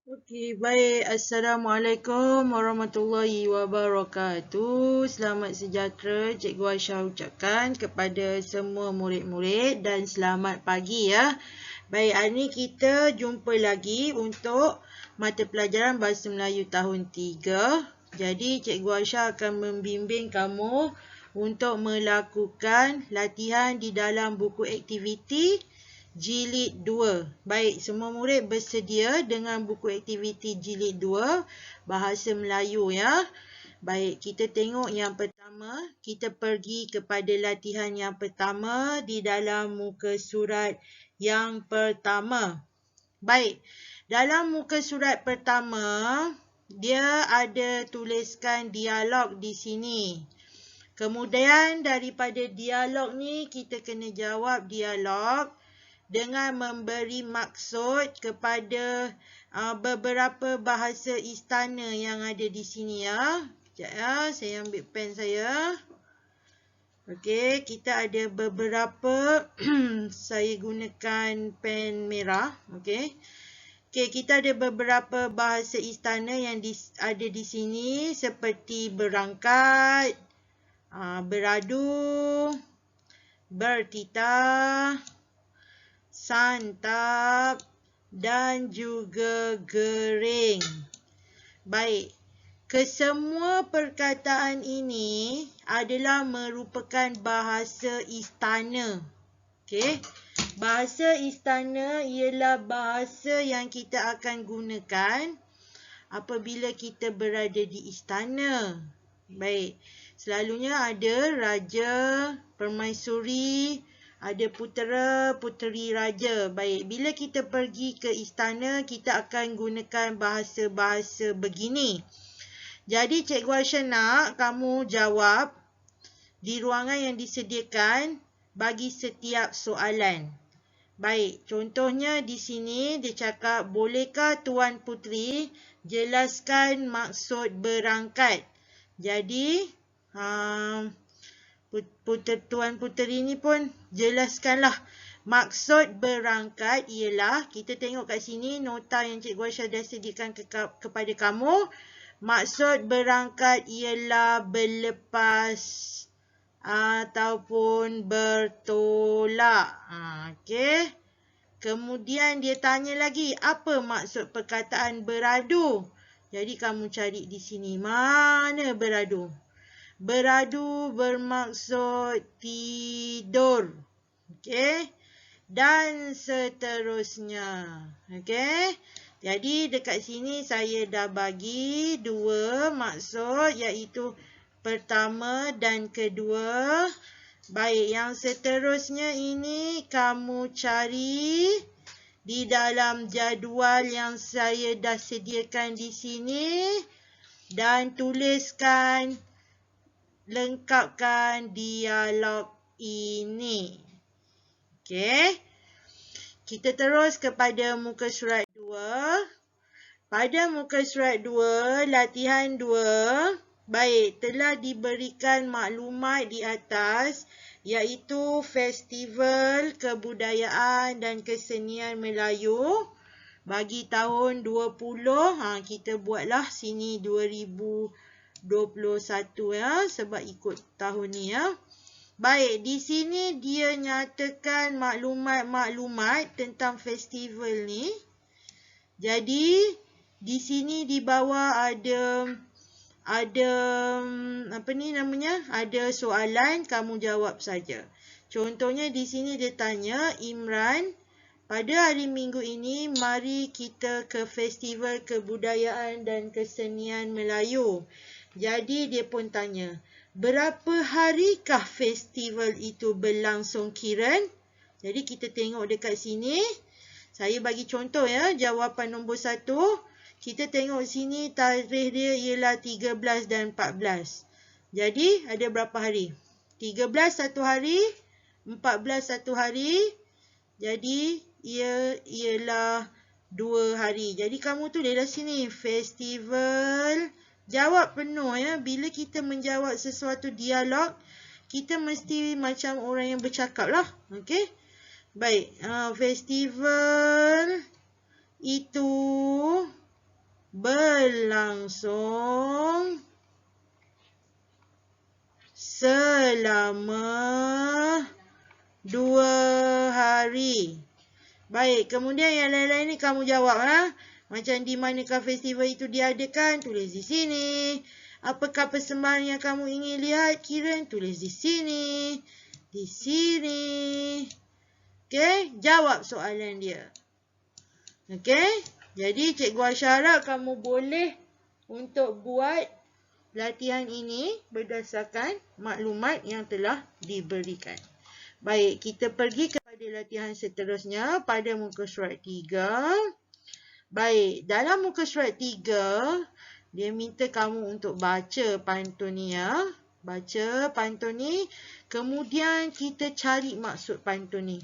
Okey, baik. Assalamualaikum warahmatullahi wabarakatuh. Selamat sejahtera Cikgu Aisyah ucapkan kepada semua murid-murid dan selamat pagi ya. Baik, hari ini kita jumpa lagi untuk mata pelajaran Bahasa Melayu tahun 3. Jadi Cikgu Aisyah akan membimbing kamu untuk melakukan latihan di dalam buku aktiviti Jilid 2. Baik, semua murid bersedia dengan buku aktiviti Jilid 2 Bahasa Melayu ya. Baik, kita tengok yang pertama. Kita pergi kepada latihan yang pertama di dalam muka surat yang pertama. Baik, dalam muka surat pertama, dia ada tuliskan dialog di sini. Kemudian daripada dialog ni, kita kena jawab dialog dengan memberi maksud kepada beberapa bahasa istana yang ada di sini ya. Sekejap ya, saya ambil pen saya. Okey, kita ada beberapa saya gunakan pen merah. Okey. Okey, kita ada beberapa bahasa istana yang ada di sini seperti berangkat, beradu, bertitah, santap dan juga gering. Baik, kesemua perkataan ini adalah merupakan bahasa istana. Okey, bahasa istana ialah bahasa yang kita akan gunakan apabila kita berada di istana. Baik, selalunya ada raja, permaisuri, ada putera-puteri raja. Baik, bila kita pergi ke istana, kita akan gunakan bahasa-bahasa begini. Jadi, Cikgu Aisyah nak kamu jawab di ruangan yang disediakan bagi setiap soalan. Baik, contohnya di sini dia cakap, bolehkah Tuan Puteri jelaskan maksud berangkat? Jadi, Tuan Puteri ni pun jelaskanlah. Maksud berangkat ialah, kita tengok kat sini nota yang Cikgu Aisyah dah sediakan kepada kamu. Maksud berangkat ialah berlepas ataupun bertolak. Okey. Kemudian dia tanya lagi, apa maksud perkataan beradu? Jadi kamu cari di sini, mana beradu? Beradu bermaksud tidur. Okey. Dan seterusnya. Okey. Jadi dekat sini saya dah bagi dua maksud, iaitu pertama dan kedua. Baik, yang seterusnya ini kamu cari di dalam jadual yang saya dah sediakan di sini dan tuliskan, lengkapkan dialog ini. Okey. Kita terus kepada muka surat 2. Pada muka surat 2, latihan 2. Baik, telah diberikan maklumat di atas, iaitu Festival Kebudayaan dan Kesenian Melayu bagi tahun 20. Kita buatlah sini 2021 ya, sebab ikut tahun ni ya. Baik, di sini dia nyatakan maklumat-maklumat tentang festival ni. Jadi, di sini di bawah ada soalan, kamu jawab saja. Contohnya di sini dia tanya, Imran, pada hari Minggu ini mari kita ke Festival Kebudayaan dan Kesenian Melayu. Jadi dia pun tanya, berapa harikah festival itu berlangsung, Kiran? Jadi kita tengok dekat sini. Saya bagi contoh ya, jawapan nombor 1. Kita tengok sini tarikh dia ialah 13 dan 14. Jadi ada berapa hari? 13 satu hari, 14 satu hari. Jadi ia ialah 2 hari. Jadi kamu tulislah sini festival. Jawab penuh ya. Bila kita menjawab sesuatu dialog, kita mesti macam orang yang bercakap lah. Okey. Baik. Festival itu berlangsung selama 2 hari. Baik, kemudian yang lain-lain ni kamu jawab. Macam di manakah festival itu diadakan? Tulis di sini. Apakah persembahan yang kamu ingin lihat? Kiran, tulis di sini. Di sini. Okey, jawab soalan dia. Okey, jadi Cikgu Aisyah harap kamu boleh untuk buat latihan ini berdasarkan maklumat yang telah diberikan. Baik, kita pergi kepada latihan seterusnya pada muka surat 3. Baik, dalam muka surat 3, dia minta kamu untuk baca pantun ni ya. Baca pantun ni, kemudian kita cari maksud pantun ni.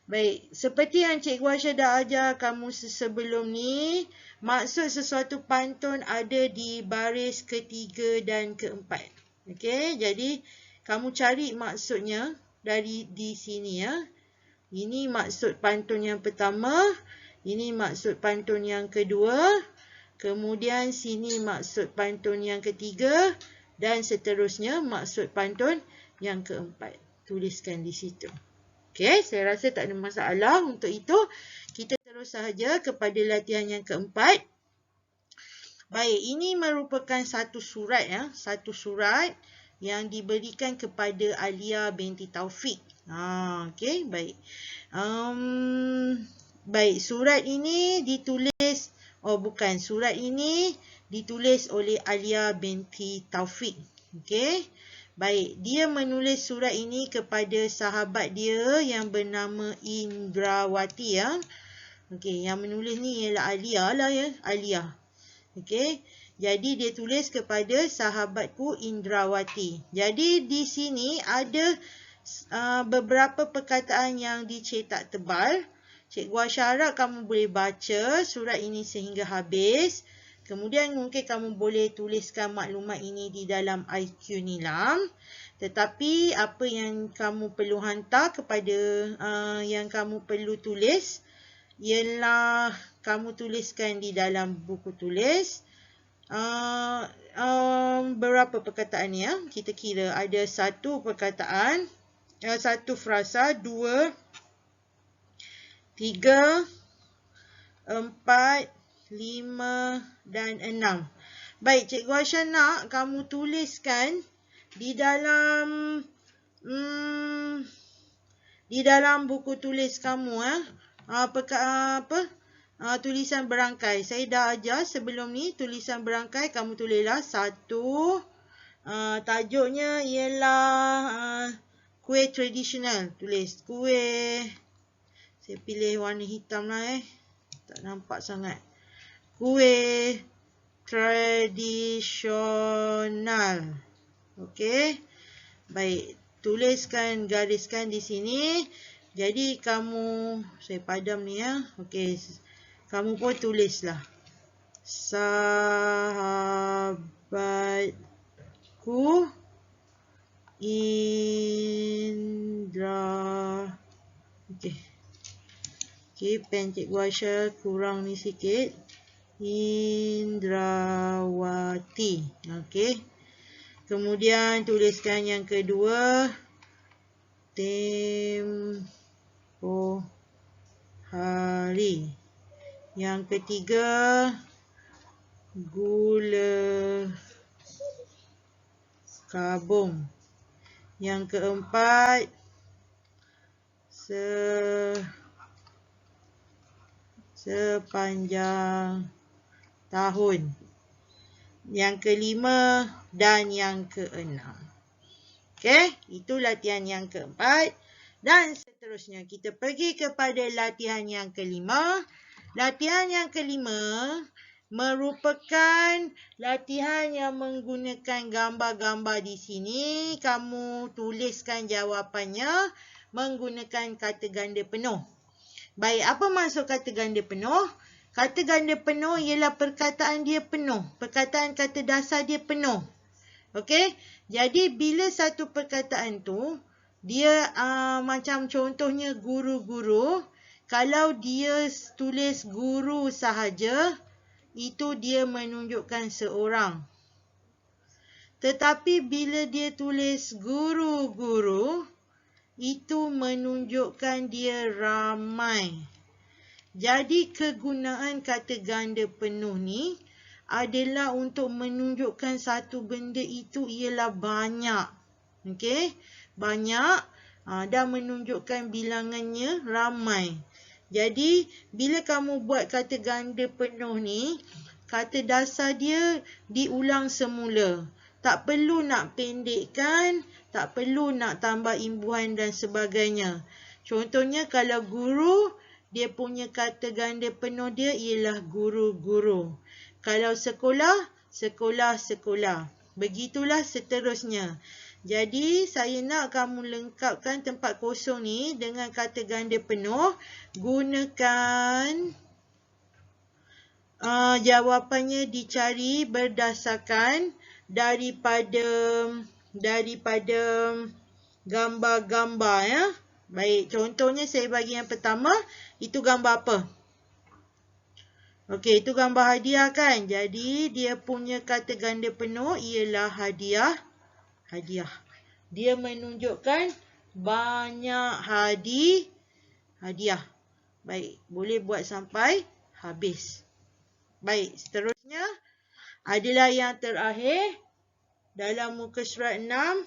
Baik, seperti yang Cikgu Aisyah dah ajar kamu sebelum ni, maksud sesuatu pantun ada di baris ketiga dan keempat. Okey, jadi kamu cari maksudnya dari di sini ya. Ini maksud pantun yang pertama, ini maksud pantun yang kedua, kemudian sini maksud pantun yang ketiga dan seterusnya maksud pantun yang keempat. Tuliskan di situ. Okey, saya rasa tak ada masalah untuk itu. Kita terus sahaja kepada latihan yang keempat. Baik, ini merupakan satu surat ya, satu surat yang diberikan kepada Alia binti Taufik. Okey, baik. Baik, surat ini ditulis, surat ini ditulis oleh Alia binti Taufik. Okey. Baik, dia menulis surat ini kepada sahabat dia yang bernama Indrawati ya. Okey, yang menulis ni ialah Alia lah ya, Alia. Okey, jadi dia tulis kepada sahabatku Indrawati. Jadi di sini ada beberapa perkataan yang dicetak tebal. Cikgu Aisyah harap kamu boleh baca surat ini sehingga habis. Kemudian mungkin kamu boleh tuliskan maklumat ini di dalam IQ Nilam. Tetapi apa yang kamu perlu hantar kepada yang kamu perlu tulis ialah kamu tuliskan di dalam buku tulis berapa perkataan ya. Kita kira ada satu perkataan, satu frasa, 2, 3, 4, 5 dan 6. Baik, Cikgu Aisyah nak kamu tuliskan di dalam buku tulis kamu tulisan berangkai. Saya dah ajar sebelum ni tulisan berangkai, kamu tulislah 1. Tajuknya ialah kuih tradisional. Tulis kuih. Saya pilih warna hitam lah tak nampak sangat. Kuih tradisional. Okey. Baik, tuliskan, gariskan di sini. Jadi kamu, saya padam ni ya. Okey. Kamu pun tulislah. Sahabatku Indra. Okey. Okey, pen Cikgu Aisyah kurang ni sikit. Indrawati. Okey. Kemudian tuliskan yang kedua. Tempoh hari. Yang ketiga. Gula kabung. Yang keempat. Sepanjang tahun. Yang kelima dan yang keenam. Okey, itu latihan yang keempat. Dan seterusnya kita pergi kepada latihan yang kelima. Latihan yang kelima merupakan latihan yang menggunakan gambar-gambar di sini. Kamu tuliskan jawapannya menggunakan kata ganda penuh. Baik, apa maksud kata ganda penuh? Kata ganda penuh ialah perkataan dia penuh. Perkataan kata dasar dia penuh. Okey? Jadi, bila satu perkataan tu, dia macam contohnya guru-guru. Kalau dia tulis guru sahaja, itu dia menunjukkan seorang. Tetapi bila dia tulis guru-guru, itu menunjukkan dia ramai. Jadi kegunaan kata ganda penuh ni adalah untuk menunjukkan satu benda itu ialah banyak. Okey, banyak dan menunjukkan bilangannya ramai. Jadi bila kamu buat kata ganda penuh ni, kata dasar dia diulang semula. Tak perlu nak pendekkan, tak perlu nak tambah imbuhan dan sebagainya. Contohnya kalau guru, dia punya kata ganda penuh dia ialah guru-guru. Kalau sekolah, sekolah-sekolah. Begitulah seterusnya. Jadi saya nak kamu lengkapkan tempat kosong ni dengan kata ganda penuh. Gunakan jawapannya dicari berdasarkan daripada gambar-gambar ya. Baik, contohnya saya bagi yang pertama, itu gambar apa? Okey, itu gambar hadiah kan? Jadi dia punya kata ganda penuh ialah hadiah. Hadiah. Dia menunjukkan banyak hadiah. Baik, boleh buat sampai habis. Baik, seterusnya adalah yang terakhir dalam muka surat 6.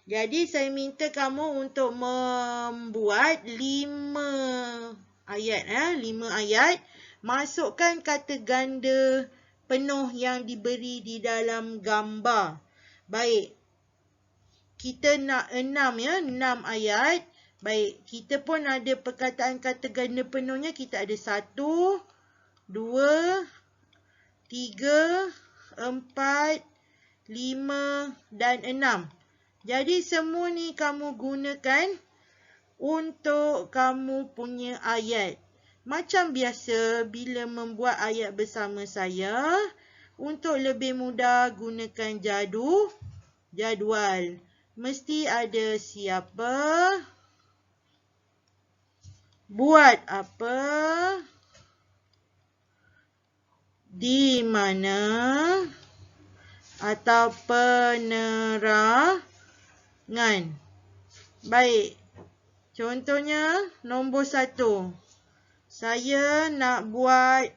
Jadi saya minta kamu untuk membuat 5 ayat. 5 ayat. Masukkan kata ganda penuh yang diberi di dalam gambar. Baik. Kita nak 6 ya. 6 ayat. Baik. Kita pun ada perkataan kata ganda penuhnya. Kita ada 1, 2, 3, 4, 5 dan 6. Jadi semua ni kamu gunakan untuk kamu punya ayat. Macam biasa bila membuat ayat bersama saya, untuk lebih mudah gunakan jadual. Mesti ada siapa, buat apa, di mana, atau penerangan. Baik. Contohnya nombor 1. Saya nak buat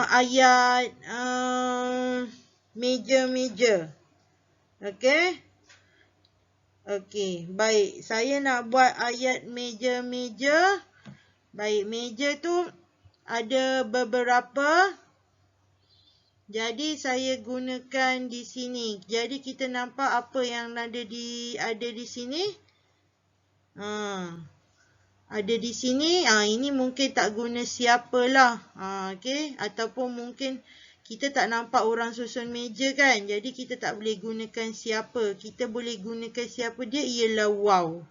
ayat meja-meja. Okey? Okey, baik. Saya nak buat ayat meja-meja. Baik, meja tu ada beberapa. Jadi saya gunakan di sini. Jadi kita nampak apa yang ada di sini. Ada di sini. Ini mungkin tak guna siapalah. Okey, ataupun mungkin kita tak nampak orang susun meja kan. Jadi kita tak boleh gunakan siapa. Kita boleh gunakan siapa dia ialah wow.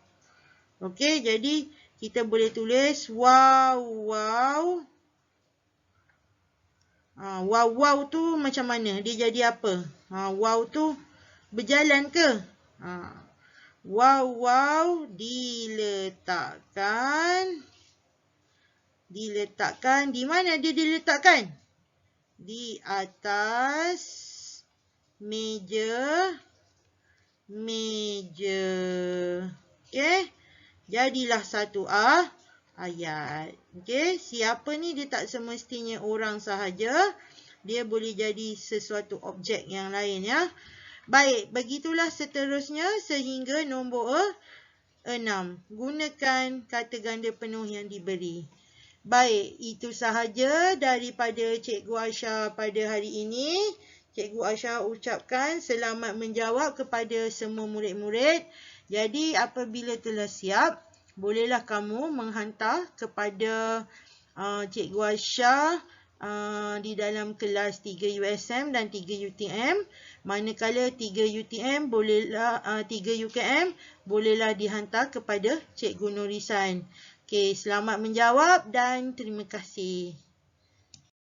Okey, jadi kita boleh tulis wow. Wow tu macam mana? Dia jadi apa? Wow tu berjalan ke? Wow diletakkan. Di mana dia diletakkan? Di atas meja. Okey. Jadilah satu ayat. Okey. Siapa ni dia tak semestinya orang sahaja. Dia boleh jadi sesuatu objek yang lain ya. Baik, begitulah seterusnya sehingga nombor 6. Gunakan kata ganda penuh yang diberi. Baik, itu sahaja daripada Cikgu Aisha pada hari ini. Cikgu Aisha ucapkan selamat menjawab kepada semua murid-murid. Jadi apabila telah siap, bolehlah kamu menghantar kepada Cikgu Aisha di dalam kelas 3 USM dan 3 UTM. Manakala 3 UTM bolehlah 3 UKM bolehlah dihantar kepada Cikgu Nurisan. Okey, selamat menjawab dan terima kasih.